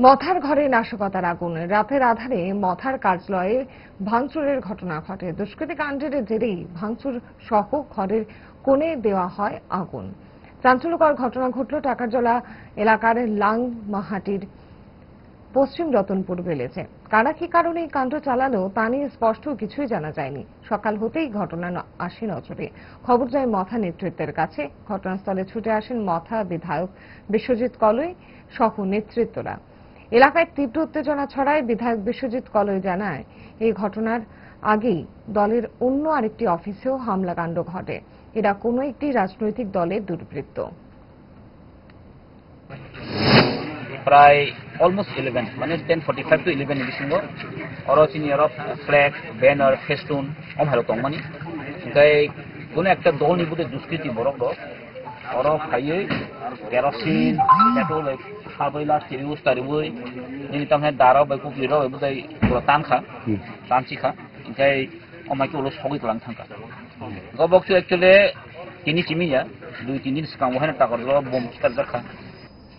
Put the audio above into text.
মথার ঘরে নাশকতার আগুন। রাতের আধারে মথার কার্যালয়ে ভাঙচুরের ঘটনা ঘটে। দুষ্কৃতী কাণ্ডের জেরেই ভাঙচুর সহ ঘরের কোণে দেওয়া হয় আগুন। চাঞ্চল্যকর ঘটনা ঘটল টাকারজলা এলাকার লাংমাহাটির পশ্চিম রতনপুর ভিলেজে। কারা কি কারণে এই কাণ্ড চালালো তা নিয়ে স্পষ্ট কিছুই জানা যায়নি। সকাল হতেই ঘটনা আসে নজরে। খবর যায় মথা নেতৃত্বের কাছে। ঘটনাস্থলে ছুটে আসেন মথা বিধায়ক বিশ্বজিৎ কলই সহ নেতৃত্বরা। এলাকায় তীব্র উত্তেজনা ছড়ায়। বিধায়ক বিশ্বজিৎ কলই জানায়, এই ঘটনার আগেই দলের অন্য আরেকটি অফিসেও হামলাকাণ্ড ঘটে। এরা কোনো একটি রাজনৈতিক দলের দুর্বৃত্ত। প্রায় অলমোস্ট 11 মানে 10:45 to 11 ni bisingo oro chini oro flag banner festoon omharo tongmani gai kono ekta dol ni bude duskiti borok do oro phaiye kerosene petrol khaboila tirius tariboi ni tamhe dara bai kupli ro budai tankha tanchikha gai omaki ulo sogoi tlang thangka gobok tu actually tini chimiya 2-3 din sikang wahana takor bom kitar jakha